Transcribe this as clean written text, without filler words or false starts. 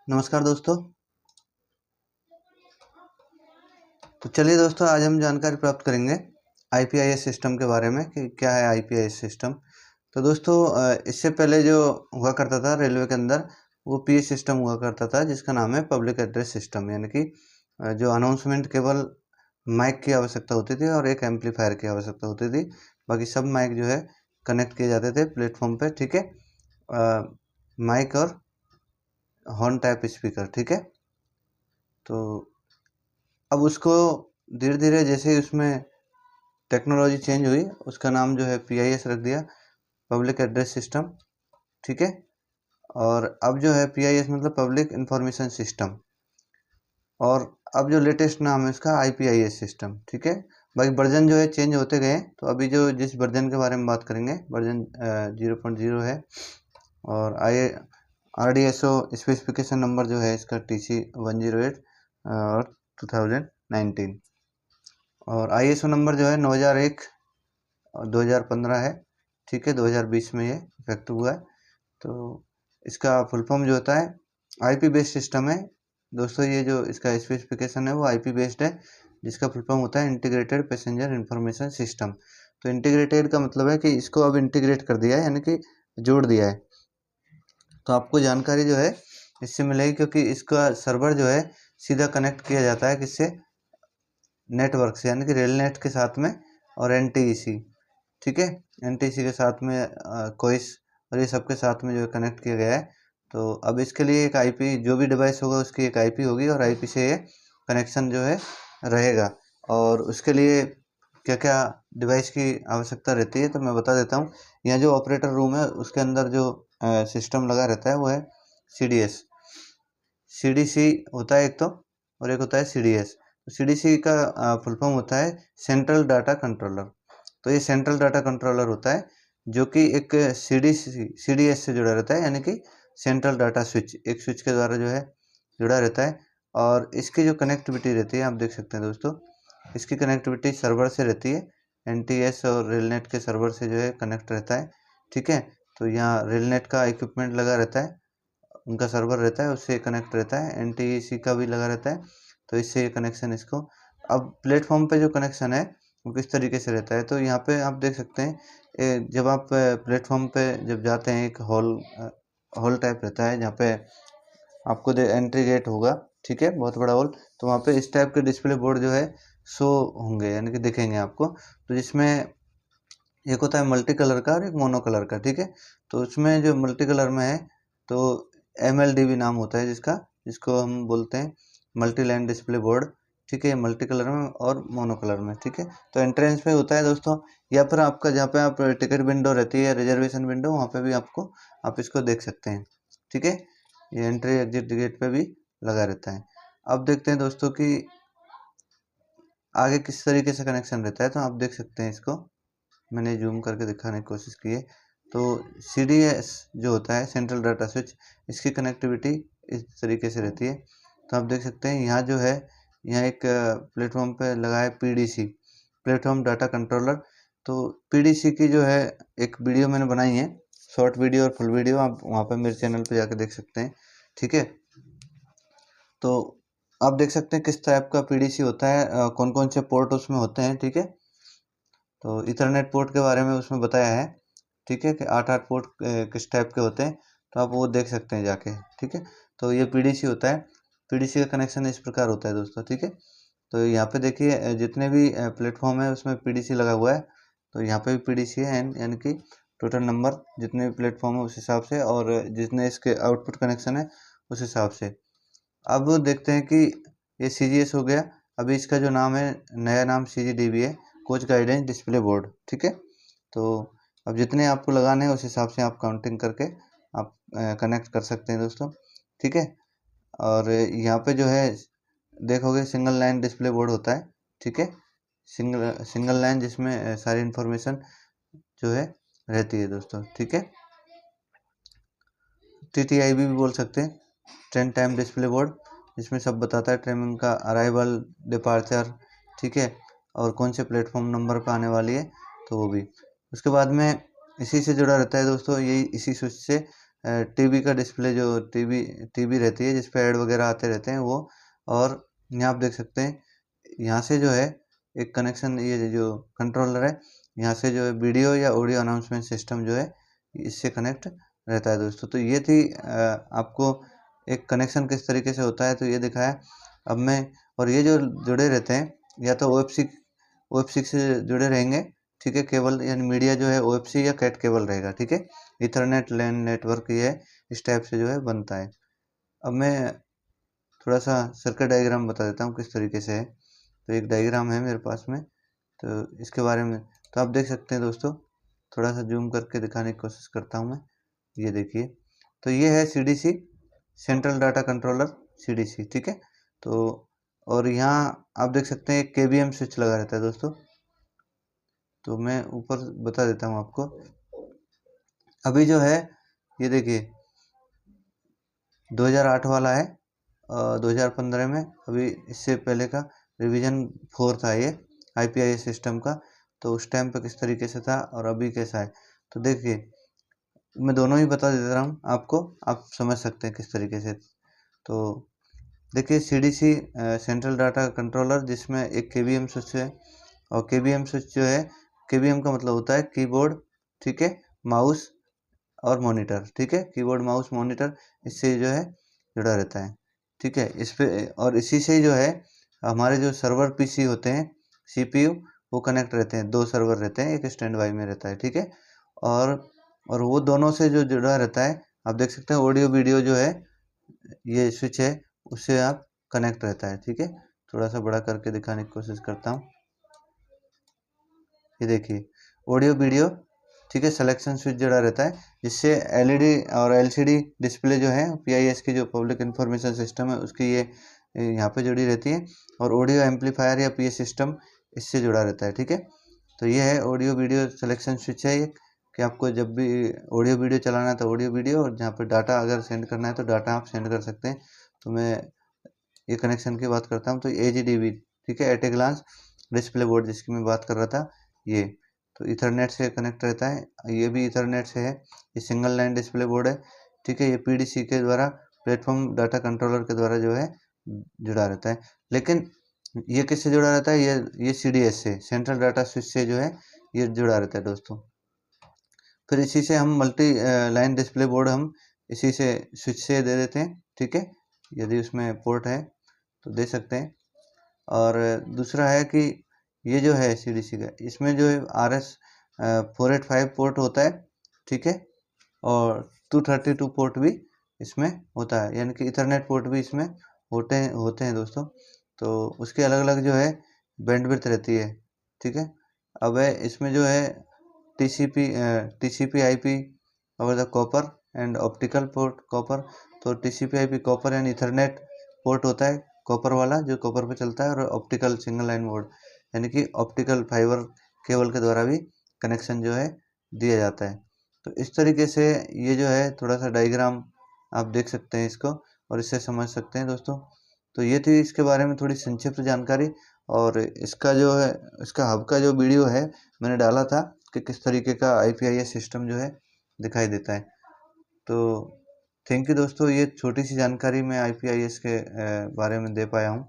नमस्कार दोस्तों। तो चलिए दोस्तों, आज हम जानकारी प्राप्त करेंगे आईपीआईएस सिस्टम के बारे में कि क्या है आईपीआईएस सिस्टम। तो दोस्तों, इससे पहले जो हुआ करता था रेलवे के अंदर, वो पीए सिस्टम हुआ करता था जिसका नाम है पब्लिक एड्रेस सिस्टम। यानी कि जो अनाउंसमेंट केवल माइक की आवश्यकता होती थी और एक एम्पलीफायर की आवश्यकता होती थी। बाकी सब माइक जो है कनेक्ट किए जाते थे प्लेटफॉर्म पे, ठीक है। माइक और हॉर्न टाइप स्पीकर, ठीक है। तो अब उसको धीरे धीरे जैसे ही उसमें टेक्नोलॉजी चेंज हुई, उसका नाम जो है पीआईएस रख दिया, पब्लिक एड्रेस सिस्टम, ठीक है। और अब जो है पीआईएस मतलब पब्लिक इंफॉर्मेशन सिस्टम, और अब जो लेटेस्ट नाम है उसका आईपीआईएस सिस्टम, ठीक है। बाकी वर्जन जो है चेंज होते गए। तो अभी जो जिस वर्जन के बारे में बात करेंगे, वर्जन 0.0 है। और RDSO स्पेसिफिकेशन नंबर जो है इसका TC 108 और 2019। और ISO नंबर जो है 9001 और 2015 है, ठीक है। 2020 में ये इफेक्ट हुआ है। तो इसका फुल फॉर्म जो होता है आईपी बेस्ड सिस्टम है दोस्तों। ये जो इसका स्पेसिफिकेशन है वो आईपी बेस्ड है, जिसका फुल फॉर्म होता है इंटीग्रेटेड पैसेंजर इंफॉर्मेशन सिस्टम। तो इंटीग्रेटेड का मतलब है कि इसको अब इंटीग्रेट कर दिया है, यानी कि जोड़ दिया है। तो आपको जानकारी जो है इससे मिलेगी, क्योंकि इसका सर्वर जो है सीधा कनेक्ट किया जाता है किससे, नेटवर्क से, यानी कि रेल नेट के साथ में और NTEC, ठीक है। NTEC के साथ में कोइस और ये सब के साथ में जो है कनेक्ट किया गया है। तो अब इसके लिए एक आईपी, जो भी डिवाइस होगा उसकी एक आईपी होगी और आईपी से ये कनेक्शन जो है रहेगा। और उसके लिए क्या क्या डिवाइस की आवश्यकता रहती है तो मैं बता देता हूँ। यहाँ जो ऑपरेटर रूम है उसके अंदर जो सिस्टम लगा रहता है वो है CDS। CDC होता है एक तो, और एक होता है CDS। तो CDC का फुल फॉर्म होता है सेंट्रल डाटा कंट्रोलर। तो ये सेंट्रल डाटा कंट्रोलर होता है जो कि एक CDS से जुड़ा रहता है, यानी कि सेंट्रल डाटा स्विच, एक स्विच के द्वारा जो है जुड़ा रहता है। और इसकी जो कनेक्टिविटी रहती है आप देख सकते हैं दोस्तों, इसकी कनेक्टिविटी सर्वर से रहती है। NTS और रेलनेट के सर्वर से जो है कनेक्ट रहता है, ठीक है। तो यहाँ रेलनेट का इक्विपमेंट लगा रहता है, उनका सर्वर रहता है, उससे कनेक्ट रहता है। NTEC का भी लगा रहता है, तो इससे ये कनेक्शन इसको। अब प्लेटफॉर्म पे जो कनेक्शन है वो किस तरीके से रहता है, तो यहाँ पे आप देख सकते हैं जब आप प्लेटफॉर्म पे जब जाते हैं, एक हॉल टाइप रहता है जहाँ पे आपको एंट्री गेट होगा, ठीक है, बहुत बड़ा हॉल। तो वहाँ पे इस टाइप के डिस्प्ले बोर्ड जो है शो होंगे, यानी कि दिखेंगे आपको। तो जिसमें एक होता है मल्टी कलर का और एक मोनो कलर का, ठीक है। तो उसमें जो मल्टी कलर में है तो MLDB नाम होता है जिसका, जिसको हम बोलते हैं मल्टी लाइन डिस्प्ले बोर्ड, ठीक है। मल्टी कलर में और मोनो कलर में, ठीक है। तो एंट्रेंस पे होता है दोस्तों, या फिर आपका जहाँ पे आप टिकट विंडो रहती है, रिजर्वेशन विंडो, वहाँ पे भी आप इसको देख सकते हैं, ठीक है। ये एंट्री एग्जिट गेट पे भी लगा रहता है। अब देखते हैं दोस्तों कि आगे किस तरीके से कनेक्शन रहता है। तो आप देख सकते हैं इसको, मैंने जूम करके दिखाने की कोशिश की है। तो CDS जो होता है सेंट्रल डाटा स्विच, इसकी कनेक्टिविटी इस तरीके से रहती है। तो आप देख सकते हैं यहाँ जो है, यहाँ एक प्लेटफॉर्म पे लगा है PDC, प्लेटफॉर्म डाटा कंट्रोलर। तो PDC की जो है एक वीडियो मैंने बनाई है, शॉर्ट वीडियो और फुल वीडियो, आप वहाँ पर मेरे चैनल पे जाके देख सकते हैं, ठीक है। तो आप देख सकते हैं किस टाइप का PDC होता है, कौन कौन से पोर्ट उसमें होते हैं, ठीक है। तो इथरनेट पोर्ट के बारे में उसमें बताया है, ठीक है, कि 8 पोर्ट किस टाइप के होते हैं। तो आप वो देख सकते हैं जाके, ठीक है। तो ये PDC होता है। PDC का कनेक्शन इस प्रकार होता है दोस्तों, ठीक है। तो यहाँ पे देखिए जितने भी प्लेटफॉर्म है उसमें PDC लगा हुआ है। तो यहाँ पे भी PDC है, यानी कि टोटल नंबर जितने भी प्लेटफॉर्म है उस हिसाब से, और जितने इसके आउटपुट कनेक्शन है उस हिसाब से। अब देखते हैं कि ये CGS हो गया। अभी इसका जो नाम है, नया नाम CGDB है, कोच गाइडेंस डिस्प्ले बोर्ड, ठीक है। तो अब जितने आपको लगाने हैं उस हिसाब से आप काउंटिंग करके आप कनेक्ट कर सकते हैं दोस्तों, ठीक है। और यहाँ पे जो है देखोगे सिंगल लाइन डिस्प्ले बोर्ड होता है, ठीक है। सिंगल लाइन जिसमें सारी इन्फॉर्मेशन जो है रहती है दोस्तों, ठीक है। TTIB भी बोल सकते हैं, ट्रेन टाइम डिस्प्ले बोर्ड, जिसमें सब बताता है ट्रेन का अराइवल, डिपार्चर, ठीक है, और कौन से प्लेटफॉर्म नंबर पर आने वाली है, तो वो भी। उसके बाद में इसी से जुड़ा रहता है दोस्तों, यही इसी स्विच से टीवी का डिस्प्ले, जो टीवी रहती है जिस पे ऐड वगैरह आते रहते हैं वो। और यहाँ आप देख सकते हैं, यहाँ से जो है एक कनेक्शन, ये जो कंट्रोलर है यहाँ से जो है वीडियो या ऑडियो अनाउंसमेंट सिस्टम जो है इससे कनेक्ट रहता है दोस्तों। तो ये थी आपको एक कनेक्शन किस तरीके से होता है तो ये दिखाया। अब मैं, और ये जो जुड़े रहते हैं या तो OFC से जुड़े रहेंगे, ठीक है, केबल यानी मीडिया जो है OFC या कैट केबल रहेगा, ठीक है। इथरनेट लैन नेटवर्क ये इस टाइप से जो है बनता है। अब मैं थोड़ा सा सर्किट डायग्राम बता देता हूँ किस तरीके से है। तो एक डायग्राम है मेरे पास में, तो इसके बारे में तो आप देख सकते हैं दोस्तों। थोड़ा सा जूम करके दिखाने की कोशिश करता हूँ मैं। ये देखिए, तो ये है CDC, central data controller, CDC, ठीक है। तो और यहाँ आप देख सकते हैं एक KVM स्विच लगा रहता है दोस्तों। तो मैं ऊपर बता देता हूँ आपको। अभी जो है ये देखिए 2008 वाला है, 2015 में, अभी इससे पहले का रिवीजन 4 था ये IPIS सिस्टम का। तो उस टाइम पे किस तरीके से था और अभी कैसा है, तो देखिए मैं दोनों ही बता देता हूँ आपको, आप समझ सकते हैं किस तरीके से। तो देखिए CDC सेंट्रल डाटा कंट्रोलर, जिसमें एक KVM स्विच है। और KVM स्विच जो है, KVM का मतलब होता है कीबोर्ड, ठीक है, माउस और मॉनिटर, ठीक है, कीबोर्ड माउस मॉनिटर, इससे जो है जुड़ा रहता है, ठीक है। इस पे और इसी से जो है हमारे जो सर्वर PC होते हैं, CPU, वो कनेक्ट रहते हैं। 2 सर्वर रहते हैं, एक स्टैंड बाई में रहता है, ठीक है। और वो दोनों से जो जुड़ा रहता है, आप देख सकते हैं ऑडियो वीडियो जो है ये स्विच है उससे आप कनेक्ट रहता है, ठीक है। थोड़ा सा बड़ा करके दिखाने की कोशिश करता हूँ। ये देखिए ऑडियो वीडियो, ठीक है, सिलेक्शन स्विच जुड़ा रहता है, जिससे LED और LCD डिस्प्ले जो है PIS की जो पब्लिक इंफॉर्मेशन सिस्टम है उसकी ये यहाँ पे जुड़ी रहती है। और ऑडियो एम्पलीफायर या PS सिस्टम इससे जुड़ा रहता है, ठीक है। तो ये है ऑडियो वीडियो सिलेक्शन स्विच है ये, कि आपको जब भी ऑडियो वीडियो चलाना है तो ऑडियो वीडियो, और जहाँ पे डाटा अगर सेंड करना है तो डाटा आप सेंड कर सकते हैं। तो मैं ये कनेक्शन की बात करता हूँ, तो AGDB, ठीक है, at a glance display board, जिसकी मैं बात कर रहा था ये, तो इथरनेट से कनेक्ट रहता है। ये भी इथरनेट से है, ये सिंगल लाइन डिस्प्ले बोर्ड है, ठीक है। ये PDC के द्वारा, प्लेटफॉर्म डाटा कंट्रोलर के द्वारा जो है जुड़ा रहता है। लेकिन ये किससे जुड़ा रहता है, ये CDS से, सेंट्रल डाटा स्विच से जो है ये जुड़ा रहता है दोस्तों। फिर इसी से हम मल्टी लाइन डिस्प्ले बोर्ड हम इसी से स्विच से दे देते हैं, ठीक है, यदि उसमें पोर्ट है तो दे सकते हैं। और दूसरा है कि ये जो है CDC का, इसमें जो है RS 485 पोर्ट होता है, ठीक है। और 232 पोर्ट भी इसमें होता है, यानी कि इथरनेट पोर्ट भी इसमें होते हैं दोस्तों। तो उसके अलग अलग जो है बैंडविड्थ रहती है, ठीक है। अब है इसमें जो है TCP IP over the copper and optical port copper. तो TCP IP copper and Ethernet port होता है कॉपर वाला, जो कॉपर पे चलता है, और ऑप्टिकल सिंगल लाइन मोड, यानी कि ऑप्टिकल फाइबर केबल के द्वारा भी कनेक्शन जो है दिया जाता है। तो इस तरीके से ये जो है थोड़ा सा डायग्राम आप देख सकते हैं इसको, और इससे समझ सकते हैं दोस्तों। तो ये थी इसके बारे में थोड़ी संक्षिप्त जानकारी। और इसका जो है, इसका हब का जो वीडियो है मैंने डाला था कि किस तरीके का IPIS सिस्टम जो है दिखाई देता है। तो थैंक यू दोस्तों, ये छोटी सी जानकारी मैं IPIS के बारे में दे पाया हूँ।